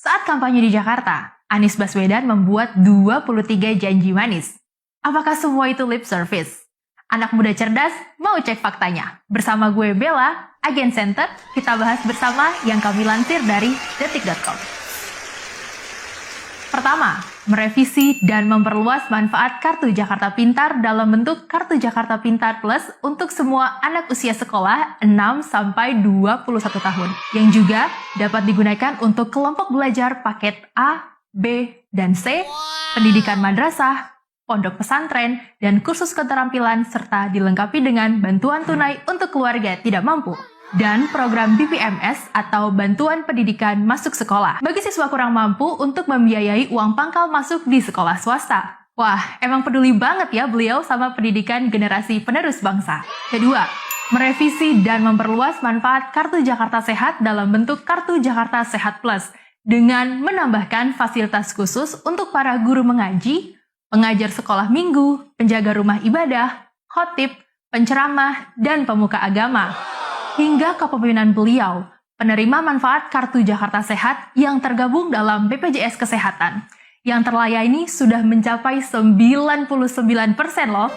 Saat kampanye di Jakarta, Anies Baswedan membuat 23 janji manis. Apakah semua itu lip service? Anak muda cerdas mau cek faktanya. Bersama gue Bella, Agen Center, kita bahas bersama yang kami lansir dari detik.com. Pertama, merevisi dan memperluas manfaat Kartu Jakarta Pintar dalam bentuk Kartu Jakarta Pintar Plus untuk semua anak usia sekolah 6-21 tahun, yang juga dapat digunakan untuk kelompok belajar paket A, B, dan C, pendidikan madrasah, pondok pesantren, dan kursus keterampilan, serta dilengkapi dengan bantuan tunai untuk keluarga tidak mampu. Dan program BPMS atau Bantuan Pendidikan Masuk Sekolah bagi siswa kurang mampu untuk membiayai uang pangkal masuk di sekolah swasta. Wah, emang peduli banget ya beliau sama pendidikan generasi penerus bangsa. Kedua, merevisi dan memperluas manfaat Kartu Jakarta Sehat dalam bentuk Kartu Jakarta Sehat Plus dengan menambahkan fasilitas khusus untuk para guru mengaji, pengajar sekolah minggu, penjaga rumah ibadah, khotib, penceramah, dan pemuka agama. Hingga kepemimpinan beliau, penerima manfaat Kartu Jakarta Sehat yang tergabung dalam BPJS Kesehatan, yang terlayani sudah mencapai 99% loh.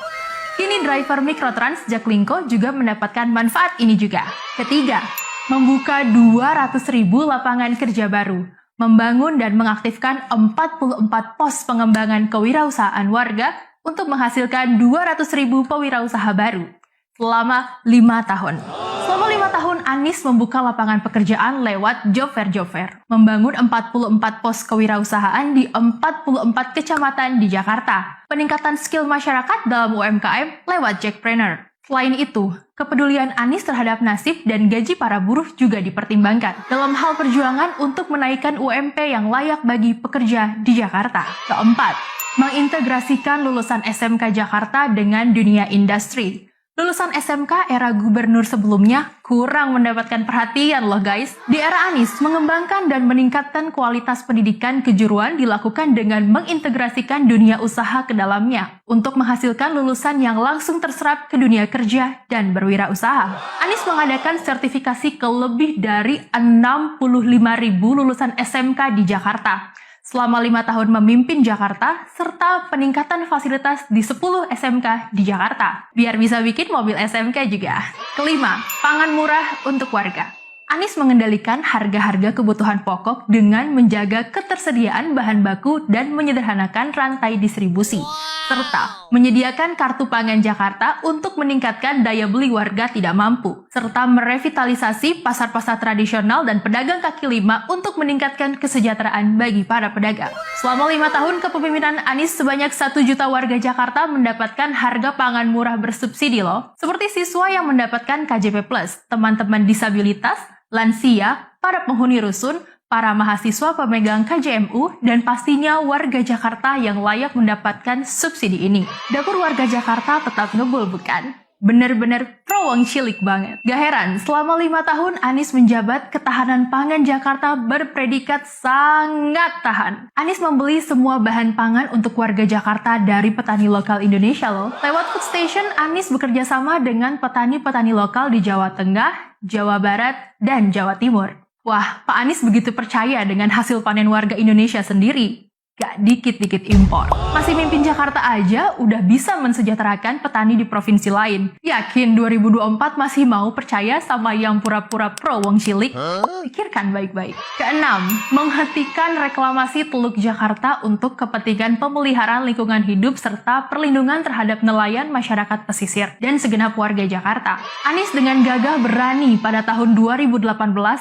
Kini driver Mikrotrans Jaklingko juga mendapatkan manfaat ini juga. Ketiga, membuka 200.000 lapangan kerja baru, membangun dan mengaktifkan 44 pos pengembangan kewirausahaan warga untuk menghasilkan 200.000 pewirausaha baru selama 5 tahun. Selama 5 tahun, Anies membuka lapangan pekerjaan lewat Job Fair, membangun 44 pos kewirausahaan di 44 kecamatan di Jakarta, peningkatan skill masyarakat dalam UMKM lewat Jackpreneur. Selain itu, kepedulian Anies terhadap nasib dan gaji para buruh juga dipertimbangkan dalam hal perjuangan untuk menaikkan UMP yang layak bagi pekerja di Jakarta. Keempat, mengintegrasikan lulusan SMK Jakarta dengan dunia industri. Lulusan SMK era gubernur sebelumnya kurang mendapatkan perhatian loh guys. Di era Anies, mengembangkan dan meningkatkan kualitas pendidikan kejuruan dilakukan dengan mengintegrasikan dunia usaha ke dalamnya untuk menghasilkan lulusan yang langsung terserap ke dunia kerja dan berwirausaha. Anies mengadakan sertifikasi ke lebih dari 65.000 lulusan SMK di Jakarta selama 5 tahun memimpin Jakarta, serta peningkatan fasilitas di 10 SMK di Jakarta, biar bisa bikin mobil SMK juga. Kelima, pangan murah untuk warga. Anies mengendalikan harga-harga kebutuhan pokok dengan menjaga ketersediaan bahan baku dan menyederhanakan rantai distribusi, serta menyediakan kartu pangan Jakarta untuk meningkatkan daya beli warga tidak mampu, serta merevitalisasi pasar-pasar tradisional dan pedagang kaki lima untuk meningkatkan kesejahteraan bagi para pedagang. Selama 5 tahun kepemimpinan Anies, sebanyak 1 juta warga Jakarta mendapatkan harga pangan murah bersubsidi loh, seperti siswa yang mendapatkan KJP Plus, teman-teman disabilitas, lansia, para penghuni rusun, para mahasiswa pemegang KJMU, dan pastinya warga Jakarta yang layak mendapatkan subsidi ini. Dapur warga Jakarta tetap ngebul bukan? Bener-bener pro wong cilik banget. Gak heran, selama 5 tahun Anies menjabat, ketahanan pangan Jakarta berpredikat sangat tahan. Anies membeli semua bahan pangan untuk warga Jakarta dari petani lokal Indonesia loh. Lewat food station, Anies bekerja sama dengan petani-petani lokal di Jawa Tengah, Jawa Barat, dan Jawa Timur. Wah, Pak Anies begitu percaya dengan hasil panen warga Indonesia sendiri. Gak dikit-dikit impor. Masih mimpin Jakarta aja udah bisa mensejahterakan petani di provinsi lain. Yakin 2024 masih mau percaya sama yang pura-pura pro wong cilik? Pikirkan baik-baik. Keenam, menghentikan reklamasi Teluk Jakarta untuk kepentingan pemeliharaan lingkungan hidup serta perlindungan terhadap nelayan masyarakat pesisir dan segenap warga Jakarta. Anies dengan gagah berani pada tahun 2018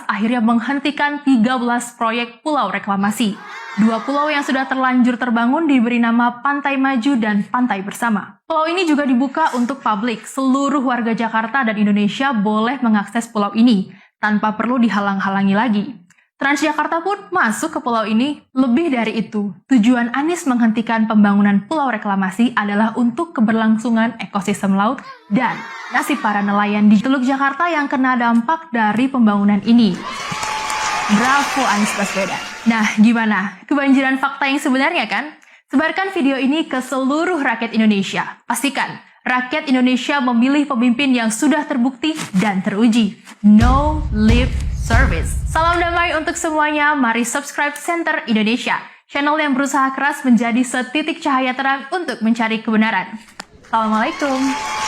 akhirnya menghentikan 13 proyek pulau reklamasi. 2 pulau yang sudah terlanjur terbangun diberi nama Pantai Maju dan Pantai Bersama. Pulau ini juga dibuka untuk publik. Seluruh warga Jakarta dan Indonesia boleh mengakses pulau ini tanpa perlu dihalang-halangi lagi. Transjakarta pun masuk ke pulau ini. Lebih dari itu, tujuan Anies menghentikan pembangunan pulau reklamasi adalah untuk keberlangsungan ekosistem laut dan nasib para nelayan di Teluk Jakarta yang kena dampak dari pembangunan ini. Bravo Anies Baswedan. Nah, gimana? Kebanjiran fakta yang sebenarnya kan? Sebarkan video ini ke seluruh rakyat Indonesia. Pastikan rakyat Indonesia memilih pemimpin yang sudah terbukti dan teruji. No lip service. Salam damai untuk semuanya, mari subscribe Center Indonesia, channel yang berusaha keras menjadi setitik cahaya terang untuk mencari kebenaran. Assalamualaikum.